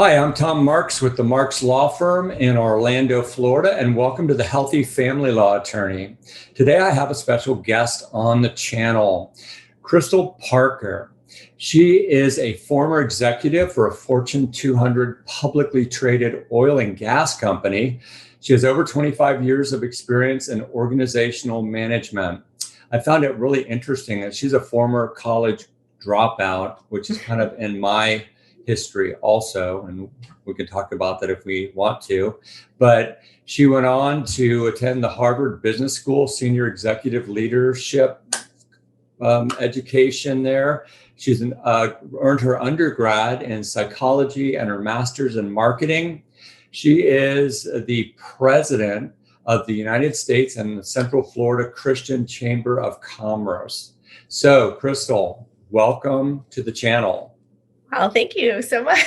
Hi, I'm Tom Marks with the Marks Law Firm in Orlando, Florida, and welcome to the Healthy Family Law Attorney. Today I have a special guest on the channel, Krystal Parker. She is a former executive for a Fortune 200 publicly traded oil and gas company. She has over 25 years of experience in organizational management. I found it really interesting that she's a former college dropout, which is kind of in my history also, and we can talk about that if we want to. But she went on to attend the Harvard Business School Senior Executive Leadership education there. She's earned her undergrad in psychology and her master's in marketing. She is the president of the United States and the Central Florida Christian Chamber of Commerce. So, Krystal, welcome to the channel. Oh, thank you so much.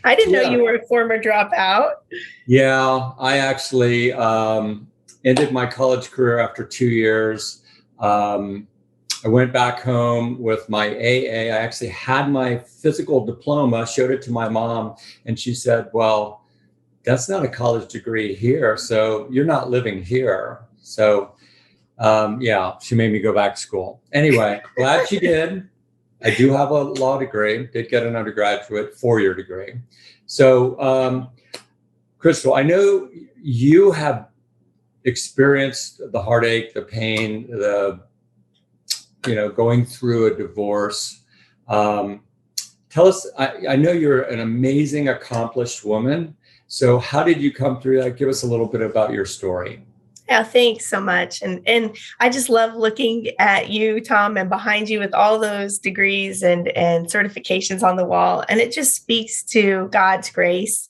I didn't know you were a former dropout. Yeah, I actually ended my college career after 2 years. I went back home with my AA. I actually had my physical diploma, showed it to my mom, and she said, well, that's not a college degree here, so you're not living here. So yeah, she made me go back to school. Anyway, glad she did. I do have a law degree, did get an undergraduate 4-year degree. So, Krystal, I know you have experienced the heartache, the pain, going through a divorce. Tell us, I know you're an amazing, accomplished woman. So how did you come through that? Give us a little bit about your story. Yeah, thanks so much. And I just love looking at you, Tom, and behind you with all those degrees and certifications on the wall. And it just speaks to God's grace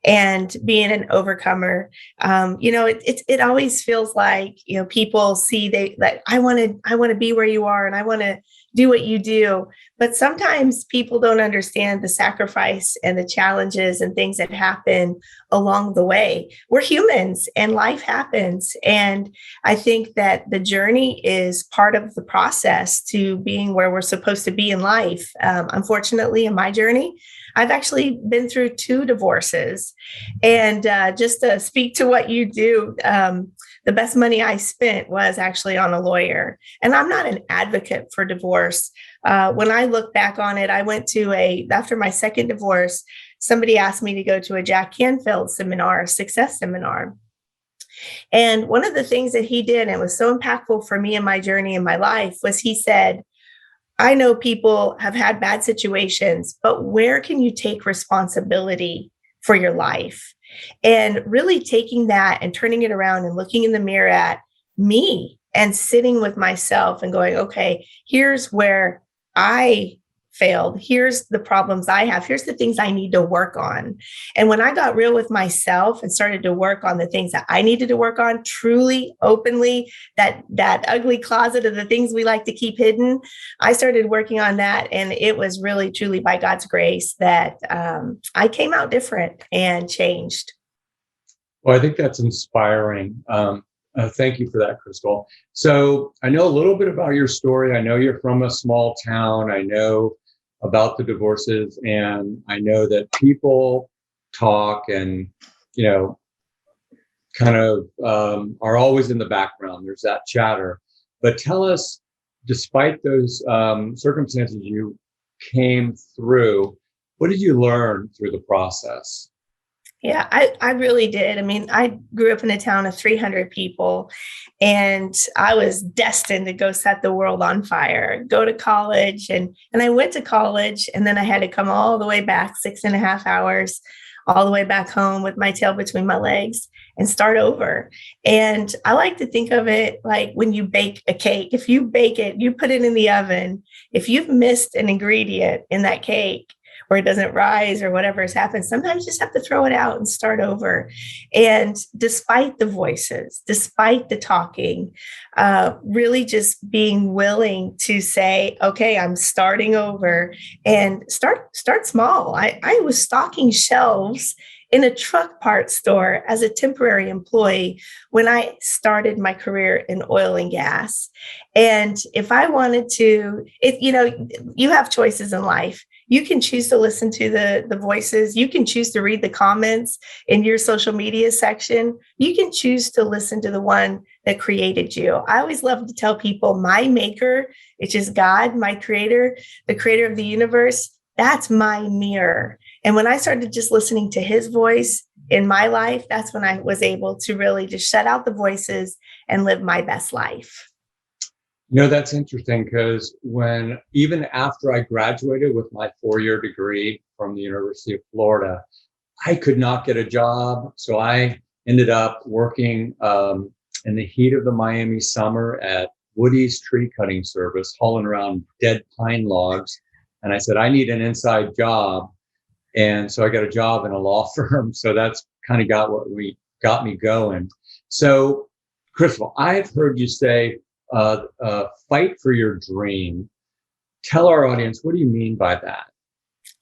and being an overcomer. It always feels like, people see that I want to be where you are and I want to do what you do. But sometimes people don't understand the sacrifice and the challenges and things that happen along the way. We're humans and life happens. And I think that the journey is part of the process to being where we're supposed to be in life. Unfortunately, in my journey, I've actually been through 2 divorces. And just to speak to what you do, the best money I spent was actually on a lawyer. And I'm not an advocate for divorce. When I look back on it, I went to after my second divorce, somebody asked me to go to a Jack Canfield seminar, a success seminar. And one of the things that he did, and it was so impactful for me in my journey in my life, was he said, I know people have had bad situations, but where can you take responsibility for your life? And really taking that and turning it around and looking in the mirror at me and sitting with myself and going, okay, here's where I failed. Here's the problems I have. Here's the things I need to work on. And when I got real with myself and started to work on the things that I needed to work on, truly, openly, that ugly closet of the things we like to keep hidden, I started working on that. And it was really, truly by God's grace that I came out different and changed. Well, I think that's inspiring. Thank you for that, Krystal. So I know a little bit about your story. I know you're from a small town. I know about the divorces, and I know that people talk and, kind of are always in the background. There's that chatter. But tell us, despite those circumstances you came through, what did you learn through the process? Yeah, I really did. I mean, I grew up in a town of 300 people, and I was destined to go set the world on fire, go to college. And I went to college, and then I had to come all the way back 6.5 hours, all the way back home with my tail between my legs and start over. And I like to think of it like when you bake a cake. If you bake it, you put it in the oven. If you've missed an ingredient in that cake, or it doesn't rise or whatever has happened, sometimes you just have to throw it out and start over. And despite the voices, despite the talking, really just being willing to say, okay, I'm starting over and start small. I was stocking shelves in a truck parts store as a temporary employee when I started my career in oil and gas. And if I wanted to, you have choices in life. You can choose to listen to the voices. You can choose to read the comments in your social media section. You can choose to listen to the one that created you. I always love to tell people my maker, which is God, my creator, the creator of the universe, that's my mirror. And when I started just listening to his voice in my life, that's when I was able to really just shut out the voices and live my best life. That's interesting because even after I graduated with my 4-year degree from the University of Florida, I could not get a job. So I ended up working in the heat of the Miami summer at Woody's tree cutting service, hauling around dead pine logs. And I said, I need an inside job. And so I got a job in a law firm. So that's kind of got me going. So, Krystal, I've heard you say, fight for your dream. Tell our audience, what do you mean by that?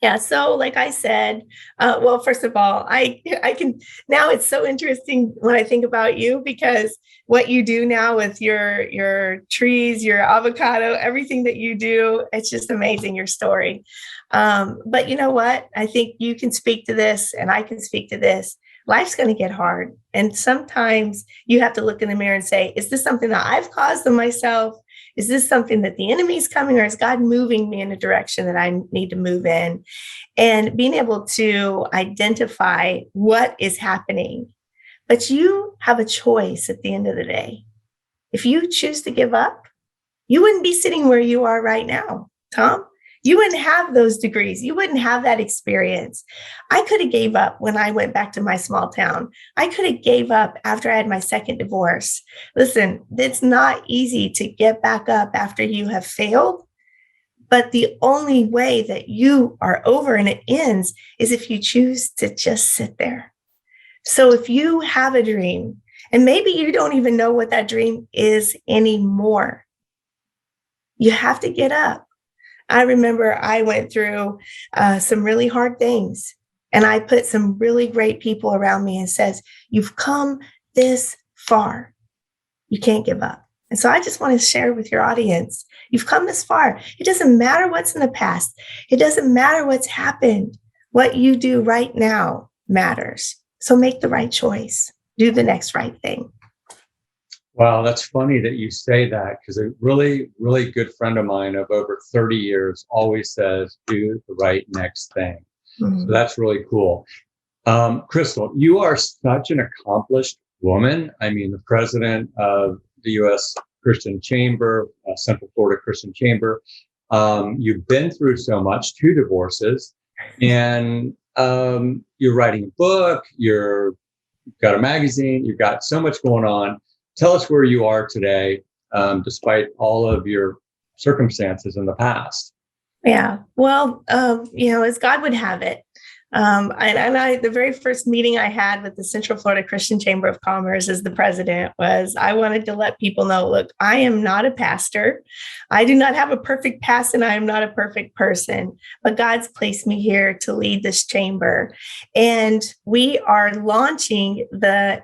Yeah. So like I said, well, first of all, I can, now it's so interesting when I think about you, because what you do now with your trees, your avocado, everything that you do, it's just amazing, your story. But you know what? I think you can speak to this and I can speak to this. Life's going to get hard. And sometimes you have to look in the mirror and say, is this something that I've caused in myself? Is this something that the enemy's coming, or is God moving me in a direction that I need to move in? And being able to identify what is happening. But you have a choice at the end of the day. If you choose to give up, you wouldn't be sitting where you are right now, Tom. You wouldn't have those degrees. You wouldn't have that experience. I could have gave up when I went back to my small town. I could have gave up after I had my second divorce. Listen, it's not easy to get back up after you have failed. But the only way that you are over and it ends is if you choose to just sit there. So if you have a dream, and maybe you don't even know what that dream is anymore, you have to get up. I remember I went through some really hard things, and I put some really great people around me and says, you've come this far. You can't give up. And so I just want to share with your audience, you've come this far. It doesn't matter what's in the past. It doesn't matter what's happened. What you do right now matters. So make the right choice. Do the next right thing. Wow, that's funny that you say that, because a really, really good friend of mine of over 30 years always says, do the right next thing. Mm-hmm. So that's really cool. Krystal, you are such an accomplished woman. I mean, the president of the U.S. Christian Chamber, Central Florida Christian Chamber. You've been through so much, 2 divorces, and you're writing a book, you've got a magazine, you've got so much going on. Tell us where you are today, despite all of your circumstances in the past. Yeah, well, as God would have it. The very first meeting I had with the Central Florida Christian Chamber of Commerce as the president was, I wanted to let people know, look, I am not a pastor. I do not have a perfect past, and I am not a perfect person, but God's placed me here to lead this chamber. And we are launching the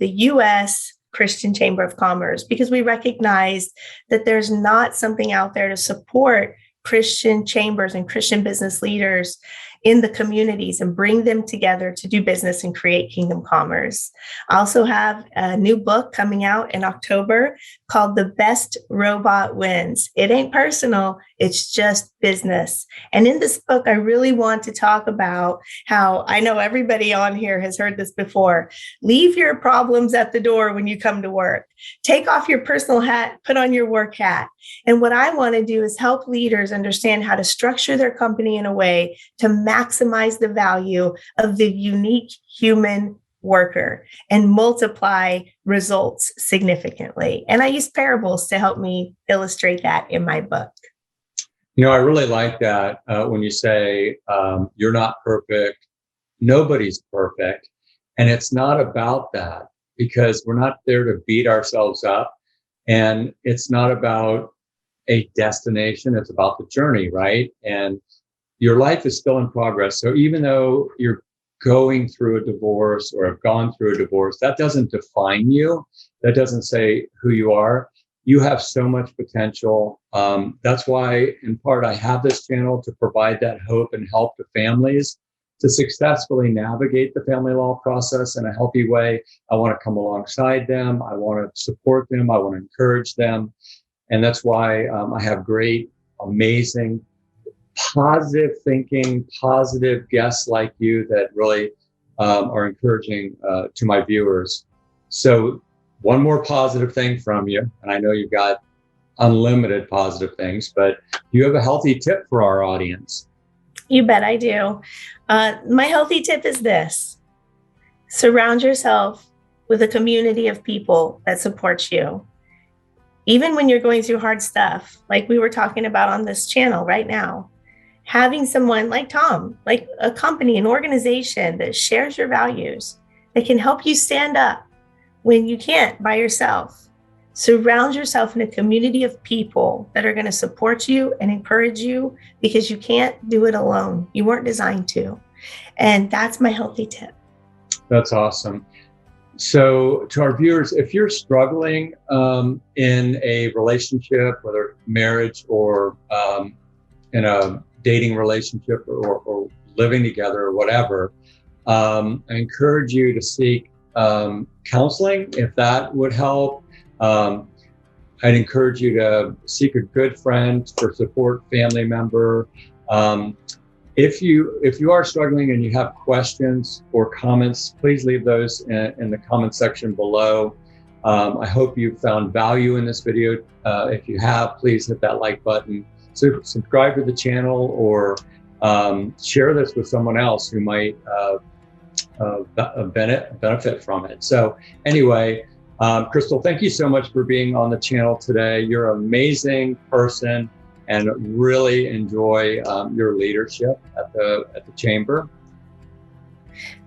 U.S. Christian Chamber of Commerce, because we recognize that there's not something out there to support Christian chambers and Christian business leaders in the communities and bring them together to do business and create kingdom commerce. I also have a new book coming out in October called The Best Robot Wins. It ain't personal, it's just business. And in this book, I really want to talk about how, I know everybody on here has heard this before, leave your problems at the door when you come to work. Take off your personal hat, put on your work hat. And what I want to do is help leaders understand how to structure their company in a way to maximize the value of the unique human worker and multiply results significantly. And I use parables to help me illustrate that in my book. I really like that when you say you're not perfect, nobody's perfect. And it's not about that, because we're not there to beat ourselves up. And it's not about a destination, it's about the journey, right? And your life is still in progress. So even though you're going through a divorce or have gone through a divorce, that doesn't define you. That doesn't say who you are. you have so much potential. That's why, in part, I have this channel to provide that hope and help to families to successfully navigate the family law process in a healthy way. I want to come alongside them. I want to support them. I want to encourage them. And that's why I have great, amazing, positive thinking, positive guests like you that really are encouraging to my viewers. So one more positive thing from you, and I know you've got unlimited positive things, but you have a healthy tip for our audience. You bet I do. My healthy tip is this: surround yourself with a community of people that supports you. Even when you're going through hard stuff, like we were talking about on this channel right now, having someone like Tom, like a company, an organization that shares your values, that can help you stand up when you can't by yourself. Surround yourself in a community of people that are going to support you and encourage you, because you can't do it alone. You weren't designed to. And that's my healthy tip. That's awesome. So to our viewers, if you're struggling in a relationship, whether marriage or in a dating relationship or living together or whatever, I encourage you to seek counseling if that would help. I'd encourage you to seek a good friend for support, family member. If you are struggling and you have questions or comments, please leave those in the comment section below. I hope you found value in this video. If you have, please hit that like button. So subscribe to the channel, or share this with someone else who might benefit from it. So anyway, Krystal, thank you so much for being on the channel today. You're an amazing person, and really enjoy your leadership at the chamber.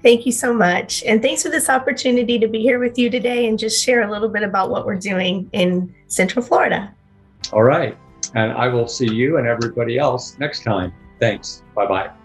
Thank you so much. And thanks for this opportunity to be here with you today and just share a little bit about what we're doing in Central Florida. All right. And I will see you and everybody else next time. Thanks. Bye-bye.